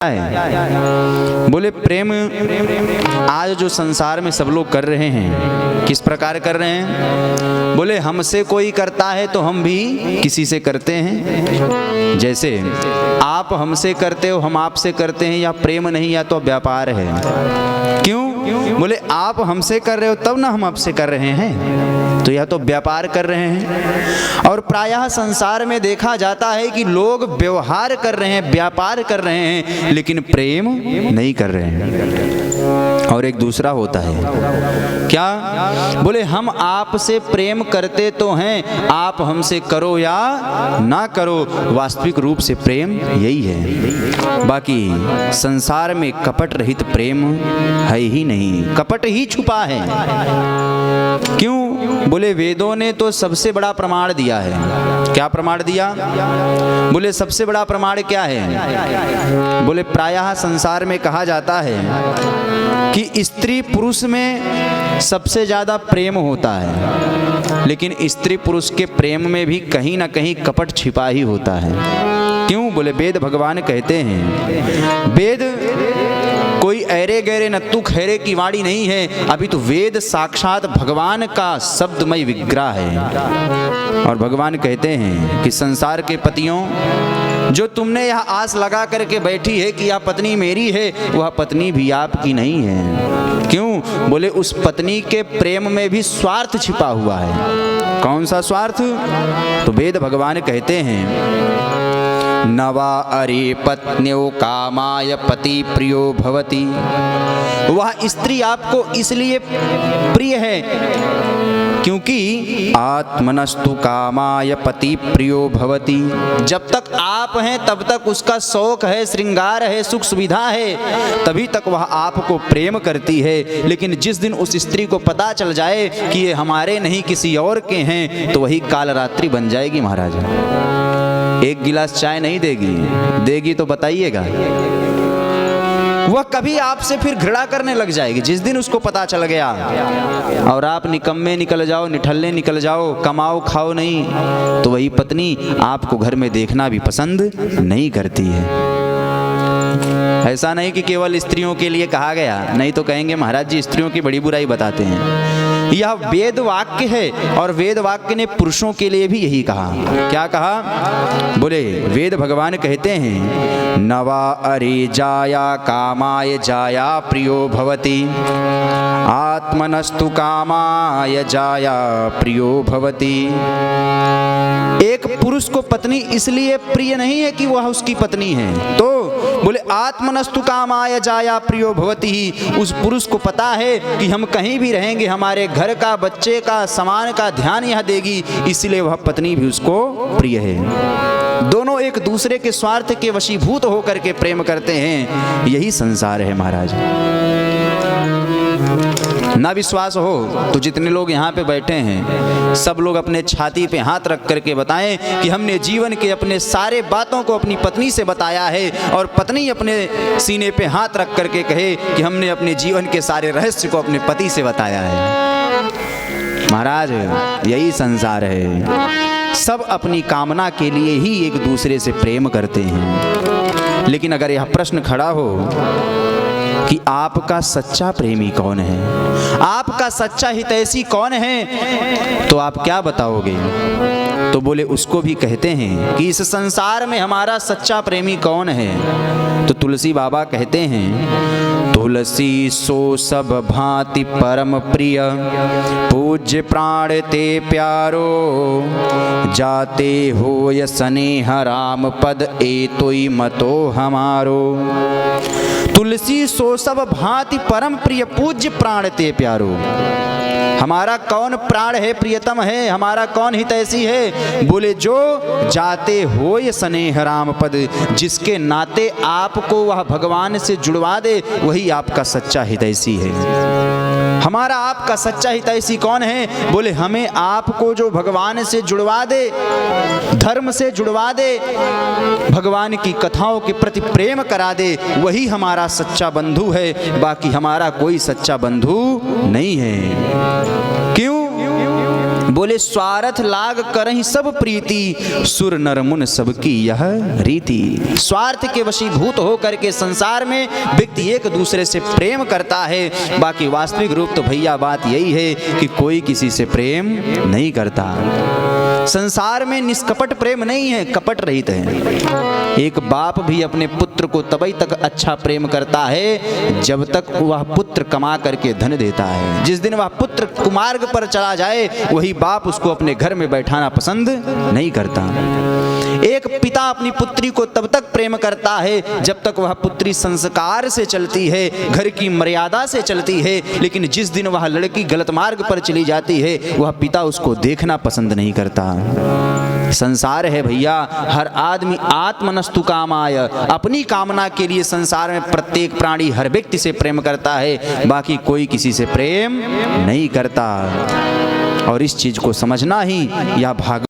है। बोले प्रेम आज जो संसार में सब लोग कर रहे हैं, किस प्रकार कर रहे हैं? बोले हमसे कोई करता है तो हम भी किसी से करते हैं। जैसे आप हमसे करते हो, हम आपसे करते हैं, या प्रेम नहीं या तो व्यापार है। क्यों? बोले आप हमसे कर रहे हो तब ना हम आपसे कर रहे हैं, तो या तो व्यापार कर रहे हैं। और प्रायः संसार में देखा जाता है कि लोग व्यवहार कर रहे हैं, व्यापार कर रहे हैं, लेकिन प्रेम नहीं कर रहे हैं। और एक दूसरा होता है क्या? बोले हम आपसे प्रेम करते तो हैं, आप हमसे करो या ना करो, वास्तविक रूप से प्रेम यही है। बाकी संसार में कपट रहित प्रेम है ही नहीं, कपट ही छुपा है। क्यों? बोले वेदों ने तो सबसे बड़ा प्रमाण दिया है। क्या प्रमाण दिया? बोले सबसे बड़ा प्रमाण क्या है? बोले प्रायः संसार में कहा जाता है कि स्त्री पुरुष में सबसे ज्यादा प्रेम होता है, लेकिन स्त्री पुरुष के प्रेम में भी कहीं ना कहीं कपट छिपा ही होता है। क्यों? बोले वेद भगवान कहते हैं, वेद कोई ऐरे गहरे नत्तू खैरे की वाणी नहीं है, अभी तो वेद साक्षात भगवान का शब्दमय विग्रह है। और भगवान कहते हैं कि संसार के पतियों, जो तुमने यह आस लगा करके बैठी है कि यह पत्नी मेरी है, वह पत्नी भी आपकी नहीं है। क्यों? बोले उस पत्नी के प्रेम में भी स्वार्थ छिपा हुआ है। कौन सा स्वार्थ? तो वेद भगवान कहते हैं, नवा अरे पत्न्यो कामाय पति प्रियो भवति। वह स्त्री आपको इसलिए प्रिय है क्योंकि आत्मनस्तु कामाय पति प्रियो भवति। जब तक आप हैं तब तक उसका शौक है, श्रृंगार है, सुख सुविधा है, तभी तक वह आपको प्रेम करती है। लेकिन जिस दिन उस स्त्री को पता चल जाए कि ये हमारे नहीं किसी और के हैं, तो वही कालरात्रि बन जाएगी महाराज। एक गिलास चाय नहीं देगी, देगी तो बताइएगा, वह कभी आपसे फिर घृणा करने लग जाएगी जिस दिन उसको पता चल गया। और आप निकम्मे निकल जाओ, निठल्ले निकल जाओ, कमाओ खाओ नहीं, तो वही पत्नी आपको घर में देखना भी पसंद नहीं करती है। ऐसा नहीं कि केवल स्त्रियों के लिए कहा गया, नहीं तो कहेंगे महाराज जी स्त्रियों की बड़ी बुराई बताते हैं। यह वेद वाक्य है, और वेद वाक्य ने पुरुषों के लिए भी यही कहा। क्या कहा? बोले वेद भगवान कहते हैं, नवा अरे जाया कामाय जाया प्रियो भवति, आत्मनस्तु कामाय जाया प्रियो भवति। एक पुरुष को पत्नी इसलिए प्रिय नहीं है कि वह उसकी पत्नी है, तो बोले आत्मनस्तु कामाय जाया प्रियो भवति ही, उस पुरुष को पता है कि हम कहीं भी रहेंगे, हमारे घर का, बच्चे का, सामान का ध्यान यह देगी, इसलिए वह पत्नी भी उसको प्रिय है। दोनों एक दूसरे के स्वार्थ के वशीभूत होकर के प्रेम करते हैं। यही संसार है महाराज। ना विश्वास हो तो जितने लोग यहाँ पे बैठे हैं, सब लोग अपने छाती पे हाथ रख करके बताएं कि हमने जीवन के अपने सारे बातों को अपनी पत्नी से बताया है, और पत्नी अपने सीने पे हाथ रख करके कहे कि हमने अपने जीवन के सारे रहस्य को अपने पति से बताया है। महाराज यही संसार है। सब अपनी कामना के लिए ही एक दूसरे से प्रेम करते हैं। लेकिन अगर यह प्रश्न खड़ा हो कि आपका सच्चा प्रेमी कौन है, आपका सच्चा हितैषी कौन है, तो आप क्या बताओगे? तो बोले उसको भी कहते हैं कि इस संसार में हमारा सच्चा प्रेमी कौन है? तो तुलसी बाबा कहते हैं, तुलसी सो सब भांति परम प्रिय, पूज्य प्राण ते प्यारो, जाते हो य स्नेह राम पद ए तोई मतो हमारो। तुलसी सो सब भांति परम प्रिय, पूज्य प्राण ते प्यारो। हमारा कौन प्राण है, प्रियतम है, हमारा कौन हितैषी है? बोले जो जाते हो ये स्नेह राम पद, जिसके नाते आपको वह भगवान से जुड़वा दे, वही आपका सच्चा हितैषी है। हमारा आपका सच्चा हितैषी कौन है? बोले हमें आपको जो भगवान से जुड़वा दे, धर्म से जुड़वा दे, भगवान की कथाओं के प्रति प्रेम करा दे, वही हमारा सच्चा बंधु है। बाकी हमारा कोई सच्चा बंधु नहीं है। क्यों? बोले स्वार्थ लाग करहि सब प्रीति, सुर नर मुन सबकी यह रीति। स्वार्थ के वशीभूत होकर के संसार में व्यक्ति एक दूसरे से प्रेम करता है, बाकी वास्तविक रूप तो भैया बात यही है कि कोई किसी से प्रेम नहीं करता। संसार में निष्कपट प्रेम नहीं है, कपट रहित है। एक बाप भी अपने पुत्र को तभी तक अच्छा प्रेम करता है जब तक वह पुत्र कमा करके धन देता है। जिस दिन वह पुत्र कुमार्ग पर चला जाए वही बाप उसको अपने घर में बैठाना पसंद नहीं करता। एक पिता अपनी पुत्री को तब तक प्रेम करता है जब तक वह पुत्री संस्कार से चलती है, घर की मर्यादा से चलती है, लेकिन जिस दिन वह लड़की गलत मार्ग पर चली जाती है वह पिता उसको देखना पसंद नहीं करता। संसार है भैया, हर आदमी आत्मनस्तु कामाय, अपनी कामना के लिए संसार में प्रत्येक प्राणी हर व्यक्ति से प्रेम करता है, बाकी कोई किसी से प्रेम नहीं करता। और इस चीज को समझना ही यह भाग